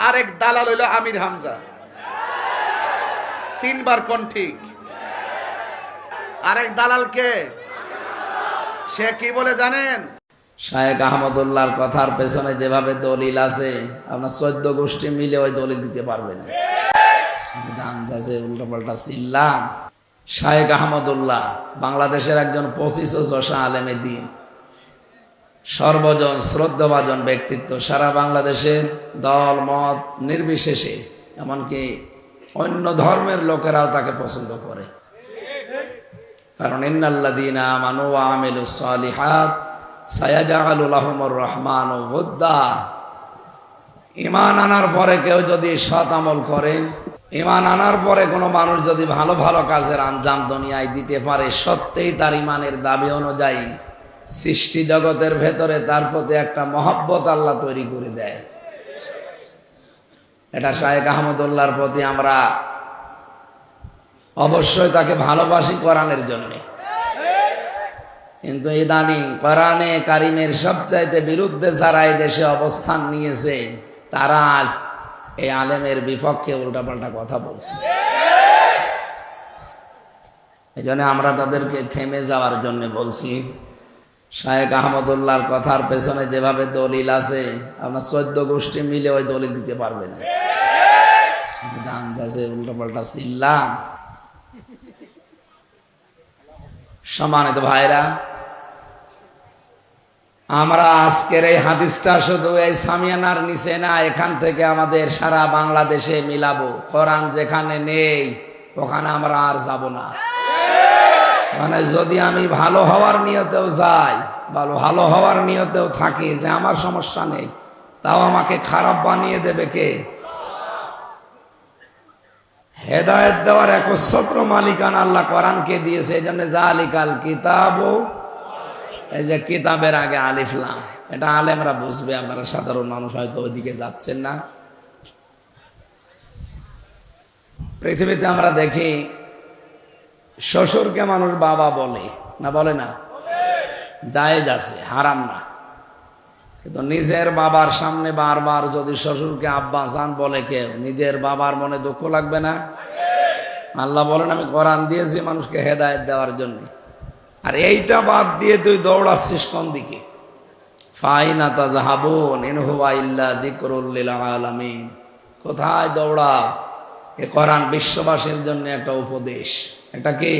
আরেক দালাল হইল আমির হামজা। তিনবার কোন ঠিক। আরেক দালাল কে? সে কি বলে জানেন? শায়েখ আহমদুল্লাহর কথার পেছনে যেভাবে দলিল আছে, আপনার 14 গোষ্ঠী মিলে ওই দলিল দিতে পারবে না। উল্টাপাল্টা চিল্লাম। শায়েখ আহমদুল্লাহ বাংলাদেশের একজন 25 যশা আলেমে দ্বীন, সর্বজন শ্রদ্ধাভাজন ব্যক্তিত্ব। সারা বাংলাদেশের দল মত নির্বিশেষে, এমনকি অন্য ধর্মের লোকেরাও তাকে পছন্দ করে। কারণ ইন্নাল্লাযীনা আমানু ওয়া আমিলুস সালিহাত সায়াজআলু লাহুমুর রহমানু ওয়ুদ্দা। ঈমান আনার পরে কেউ যদি সৎ আমল করে, ঈমান আনার পরে কোনো মানুষ যদি ভালো ভালো কাজের আঞ্জাম দুনিয়ায় দিতে পারে, সত্যিই তার ঈমানের দাবি অনুযায়ী সৃষ্টি জগতের ভেতরে তার প্রতি একটা মহব্বত আল্লাহ তৈরি করে দেয়। এটা শায়েখ আহমদুল্লাহর প্রতি আমরা অবশ্যই তাকে ভালোবাসি কোরআনের জন্য। কিন্তু ইদানিং কোরআনে কারিমের সবচাইতে বিরুদ্ধে যারা এই দেশে অবস্থান নিয়েছে, তারা আজ এই আলেমের বিপক্ষে উল্টাপাল্টা কথা বলছে। এই জন্য আমরা তাদেরকে থেমে যাওয়ার জন্য বলছি। শায়েখ আহমদুল্লাহর কথার পেছনে যেভাবে দলিল আছে, আপনার 14 গোষ্ঠী মিলে ওই দলিল দিতে পারবে না। উল্টাপাল্টা চিল্লাম। সম্মানিত ভাইরা, আমরা আজকের এই হাদিসটা শুধু এই সামিয়ানার নিচে না, এখান থেকে আমাদের সারা বাংলাদেশে মিলাবো। কোরআন যেখানে নেই ওখানে আমরা আর যাব না। মানে যদি আমি ভালো হওয়ার নিয়তেও যাই, ভালো হওয়ার নিয়তেও থাকি যে আমার সমস্যা নেই, তাও আমাকে খারাপ বানিয়ে দেবে কে? হেদায়েত দেওয়ার একচ্ছত্র মালিকান আল্লাহ কোরআনকে দিয়েছে। এই জন্য জালিকাল কিতাবু, এই যে কিতাবের আগে আলিফ লাম, এটা আলেমরা বুঝবে, আপনারা সাধারণ মানুষ হয়তো ওইদিকে যাচ্ছেন না। পৃথিবীতে আমরা দেখি শ্বশুরকে মানুষ বাবা বলে না, বলে না? জায়েজ আছে, হারাম না। কিন্তু নিজের বাবার সামনে বারবার যদি শ্বশুরকে আব্বা জান বলে কেউ, নিজের বাবার মনে দুঃখ লাগবে না? আল্লাহ বলেন আমি কোরআন দিয়েছি মানুষকে হেদায়েত দেওয়ার জন্য, আর এইটা বাদ দিয়ে তুই দৌড়াচ্ছিস কোন দিকে? ফাইনা তাযহাবুন ইন হুয়া ইল্লা যিকরুল লিল আলামিন। কোথায় দৌড়াও? এ কোরআন বিশ্ববাসীর জন্য একটা উপদেশ। এটা কি?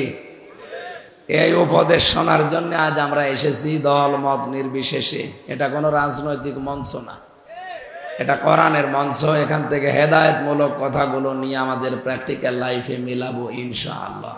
এই উপদেশ শোনার জন্য আজ আমরা এসেছি, দল মত নির্বিশেষে। এটা কোনো রাজনৈতিক মঞ্চ না, এটা কোরআনের মঞ্চ। এখান থেকে হেদায়েতমূলক কথাগুলো নিয়ে আমাদের প্র্যাকটিক্যাল লাইফে মিলাবো ইনশাআল্লাহ।